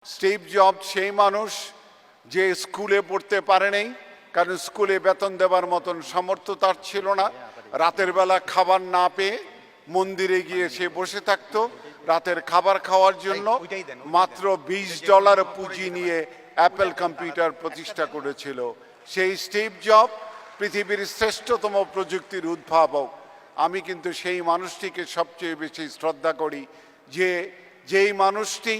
Steve jobs সেই মানুষ যে স্কুলে পড়তে পারে নাই, কারণ স্কুলে বেতন দেওয়ার মতন সামর্থ্য তার ছিল না। রাতের বেলা খাবার না পেয়ে মন্দিরে গিয়ে সে বসে থাকতো রাতের খাবার খাওয়ার জন্য। মাত্র $20 পুঁজি নিয়ে অ্যাপেল কম্পিউটার প্রতিষ্ঠা করেছিল। সেই স্টিভ জব পৃথিবীর শ্রেষ্ঠতম প্রযুক্তির উদ্ভাবক। আমি কিন্তু সেই মানুষটিকে সবচেয়ে বেশি শ্রদ্ধা করি, যেই মানুষটি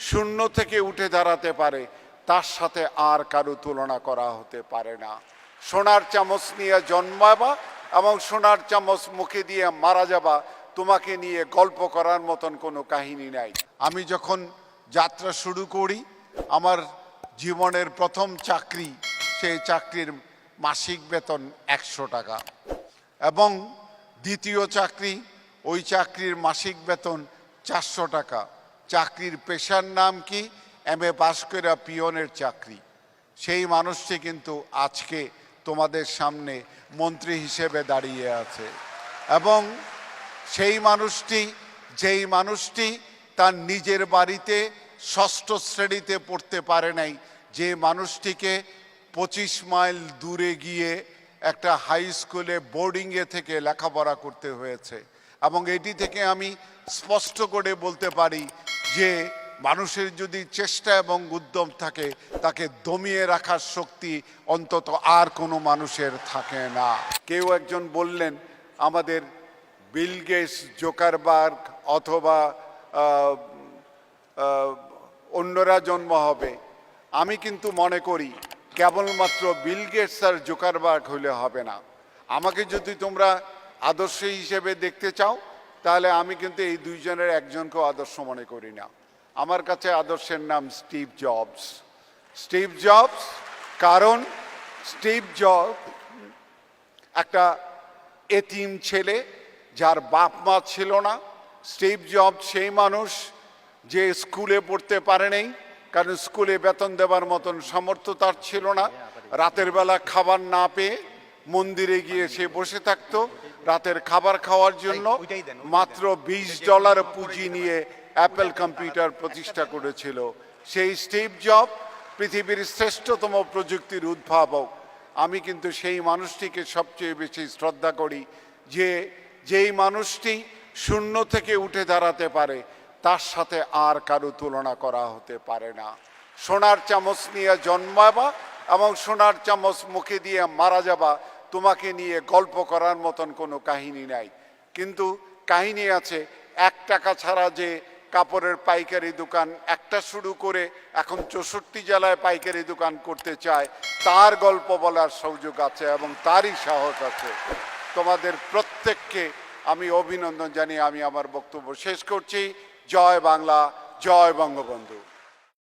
শূন্য থেকে উঠে দাঁড়াতে পারে, তার সাথে আর কারো তুলনা করা হতে পারে না। সোনার চামচ নিয়ে জন্মাবা এবং সোনার চামচ মুখে দিয়ে মারা যাবা, তোমাকে নিয়ে গল্প করার মতন কোনো কাহিনী নাই। আমি যখন যাত্রা শুরু করি, আমার জীবনের প্রথম চাকরি, সেই চাকরির মাসিক বেতন 100 টাকা, এবং দ্বিতীয় চাকরি, ওই চাকরির মাসিক বেতন 400 টাকা। চাকরির পেশার নাম কি? MA পাস করে পিয়নের চাকরি। সেই মানুষটি কিন্তু আজকে তোমাদের সামনে মন্ত্রী হিসেবে দাঁড়িয়ে আছে। এবং যেই মানুষটি তার নিজের বাড়িতে ষষ্ঠ শ্রেণীতে পড়তে পারে নাই, যে মানুষটিকে 25 মাইল দূরে গিয়ে একটা হাই স্কুলে বোর্ডিংয়ে থেকে লেখাপড়া করতে হয়েছে। এবং এটি থেকে আমি স্পষ্ট করে বলতে পারি যে মানুষের যদি চেষ্টা এবং উদ্যম থাকে, তাকে দমিয়ে রাখার শক্তি অন্তত আর কোনো মানুষের থাকে না। কেউ একজন বললেন আমাদের বিল গেটস, জোকারবার্গ অথবা অন্যরা জন্ম হবে। আমি কিন্তু মনে করি কেবলমাত্র বিল গেটস আর জোকারবার্গ হলে হবে না। আমাকে যদি তোমরা আদর্শ হিসেবে দেখতে চাও, তাহলে আমি কিন্তু এই দুইজনের একজনকেও আদর্শ মনে করি না। আমার কাছে আদর্শের নাম স্টিভ জবস। স্টিভ জবস কারণ স্টিভ জবস একটা এতিম ছেলে, যার বাপ মা ছিল না। স্টিভ জবস সেই মানুষ যে স্কুলে পড়তে পারে নাই, কারণ স্কুলে বেতন দেওয়ার মতন সামর্থ্য তার ছিল না। রাতের বেলা খাবার না পেয়ে মন্দিরে গিয়ে সে বসে থাকতো রাতের খাবার খাওয়ার জন্য। মাত্র $20 পুঁজি নিয়ে অ্যাপেল কম্পিউটার প্রতিষ্ঠা করেছিল। সেই স্টিভ জব পৃথিবীর শ্রেষ্ঠতম প্রযুক্তির উদ্ভাবক। আমি কিন্তু সেই মানুষটিকে সবচেয়ে বেশি শ্রদ্ধা করি, যেই মানুষটি শূন্য থেকে উঠে দাঁড়াতে পারে, তার সাথে আর কারো তুলনা করা হতে পারে না। সোনার চামচ নিয়ে জন্মাবা এবং সোনার চামচ মুখে দিয়ে মারা যাবা, তোমাকে নিয়ে গল্প করার মতন কোনো কাহিনী নাই। কিন্তু কাহিনী আছে, 1 টাকা ছাড়া যে কাপড়ের পাইকারি দোকান একটা শুরু করে এখন 64 জেলায় পাইকারি দোকান করতে চায়, তার গল্প বলার সুযোগ আছে এবং তারই সাহস আছে। তোমাদের প্রত্যেককে আমি অভিনন্দন জানিয়ে আমি আমার বক্তব্য শেষ করছি। জয় বাংলা, জয় বঙ্গবন্ধু।